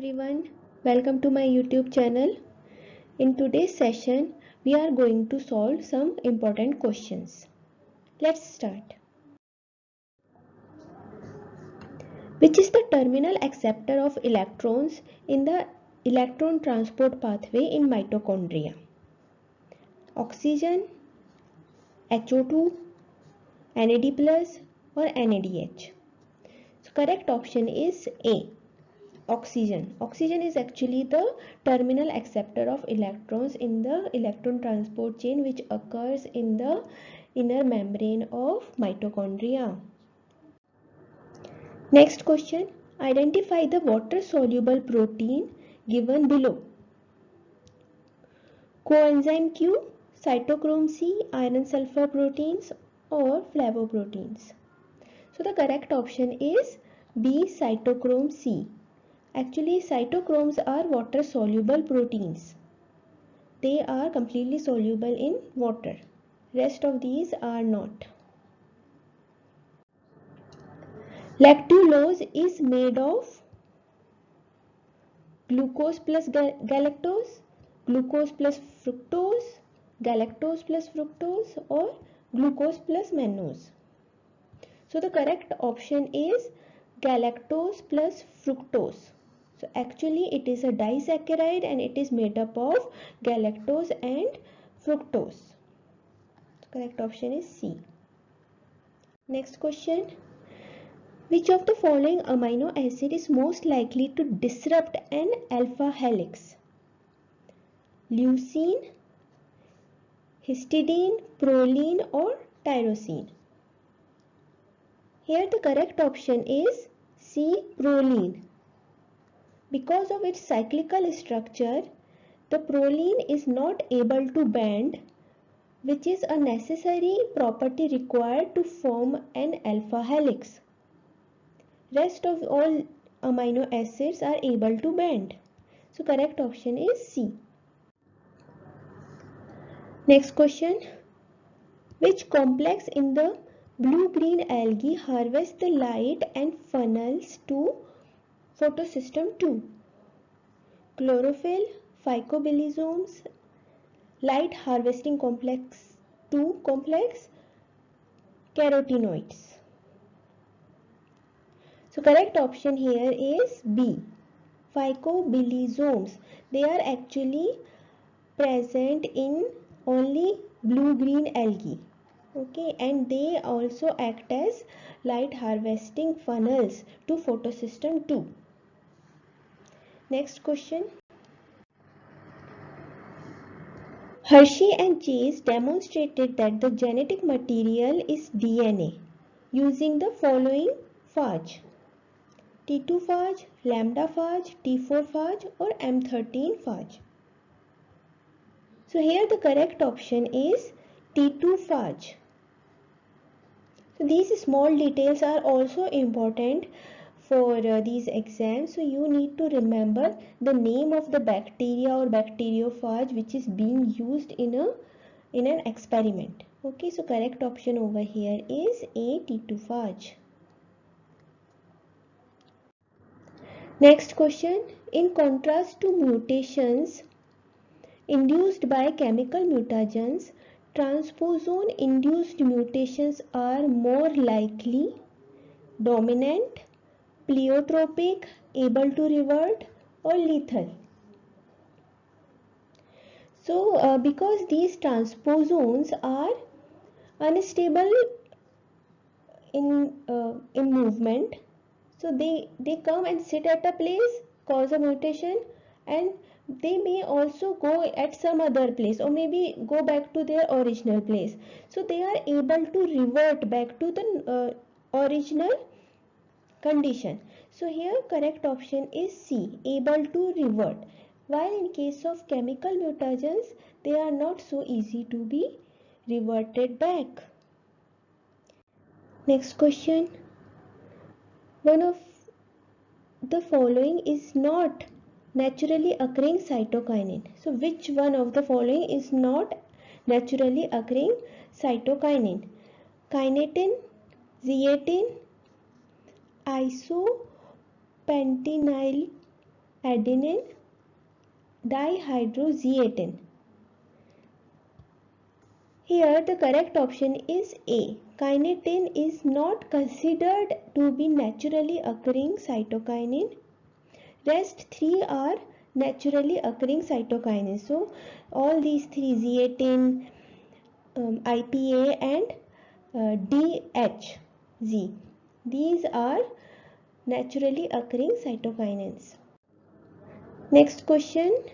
everyone, welcome to my YouTube channel. In today's session, we are going to solve some important questions. Let's start. Which is the terminal acceptor of electrons in the electron transport pathway in mitochondria? Oxygen, HO2, NAD+, or NADH? So correct option is A. Oxygen. Oxygen is actually the terminal acceptor of electrons in the electron transport chain which occurs in the inner membrane of mitochondria. Next question. Identify the water soluble protein given below. Coenzyme Q, cytochrome C, iron sulfur proteins or flavoproteins. So the correct option is B, cytochrome C. Actually, cytochromes are water soluble proteins. They are completely soluble in water. Rest of these are not. Lactulose is made of glucose plus galactose, glucose plus fructose, galactose plus fructose, or glucose plus mannose. So the correct option is galactose plus fructose. So actually it is a disaccharide and it is made up of galactose and fructose. The correct option is C. Next question. Which of the following amino acid is most likely to disrupt an alpha helix? Leucine, histidine, proline, or tyrosine? Here the correct option is C, proline. Because of its cyclical structure, the proline is not able to bend, which is a necessary property required to form an alpha helix. Rest of all amino acids are able to bend. So correct option is C. Next question. Which complex in the blue-green algae harvests the light and funnels to photosystem 2? Chlorophyll, phycobilisomes, light harvesting complex 2 complex, carotenoids. So correct option here is B. Phycobilisomes. They are actually present in only blue-green algae. Okay, and they also act as light harvesting funnels to photosystem 2. Next question. Hershey and Chase demonstrated that the genetic material is DNA using the following phage: T2 phage, lambda phage, T4 phage, or M13 phage. So here the correct option is T2 phage. So these small details are also important for these exams. So you need to remember the name of the bacteria or bacteriophage which is being used in an experiment. Okay, so correct option over here is A, T2 phage. Next question. In contrast to mutations induced by chemical mutagens, transposon induced mutations are more likely dominant, pleiotropic, able to revert, or lethal. So because these transposons are unstable in movement, so they come and sit at a place, cause a mutation, and they may also go at some other place or maybe go back to their original place. So they are able to revert back to the original condition. So here correct option is C, able to revert. While in case of chemical mutagens, they are not so easy to be reverted back. Next question. One of the following is not naturally occurring cytokinin. So which one of the following is not naturally occurring cytokinin? Kinetin, zeatin, isopentenyl adenine dihydroxyettin. Here the correct option is A. Kinetin is not considered to be naturally occurring cytokinin. Rest 3 are naturally occurring cytokines. So all these three, zeatin, IPA and DHZ, these are naturally occurring cytokines. Next question.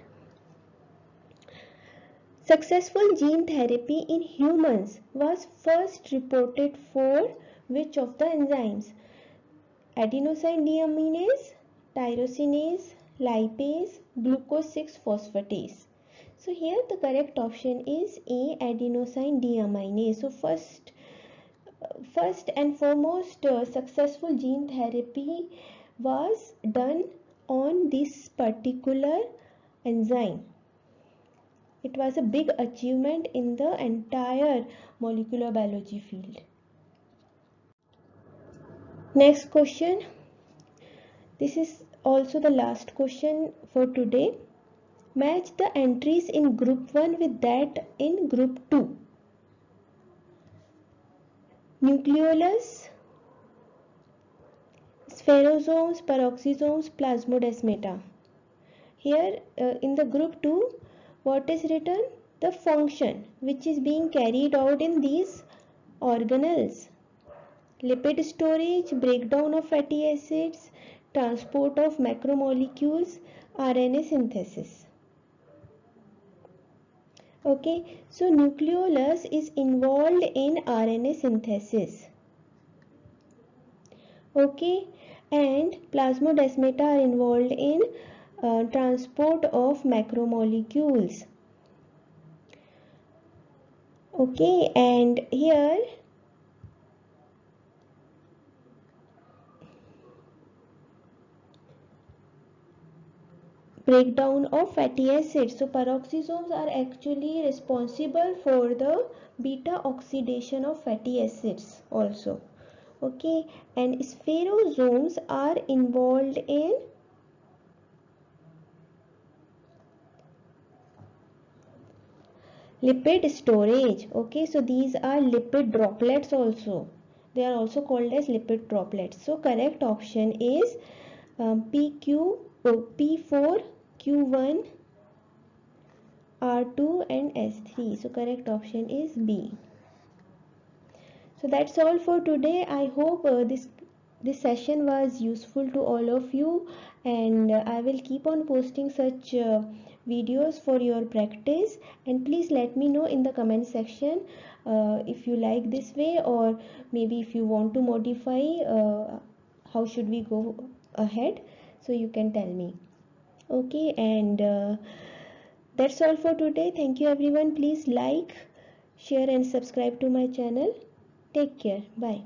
Successful gene therapy in humans was first reported for which of the enzymes? Adenosine deaminase, tyrosinase, lipase, glucose 6-phosphatase. So here the correct option is A, adenosine deaminase. So first and foremost successful gene therapy was done on this particular enzyme. It was a big achievement in the entire molecular biology field. Next question. This is also the last question for today. Match the entries in group 1 with that in group 2. Nucleolus, spherosomes, peroxisomes, plasmodesmata. Here in the group 2, what is written? The function which is being carried out in these organelles. Lipid storage, breakdown of fatty acids, transport of macromolecules, RNA synthesis. Okay, so nucleolus is involved in RNA synthesis. Okay, and plasmodesmata are involved in transport of macromolecules. Okay, and here breakdown of fatty acids. So peroxisomes are actually responsible for the beta oxidation of fatty acids also. Okay, and spherosomes are involved in lipid storage. Okay, so these are lipid droplets also. They are also called as lipid droplets. So correct option is P4, Q1, R2 and S3. So correct option is B. So that's all for today. I hope this session was useful to all of you, and I will keep on posting such videos for your practice. And please let me know in the comment section if you like this way, or maybe if you want to modify how should we go ahead, so you can tell me. Okay, and that's all for today. Thank you everyone. Please like, share and subscribe to my channel. Take care. Bye.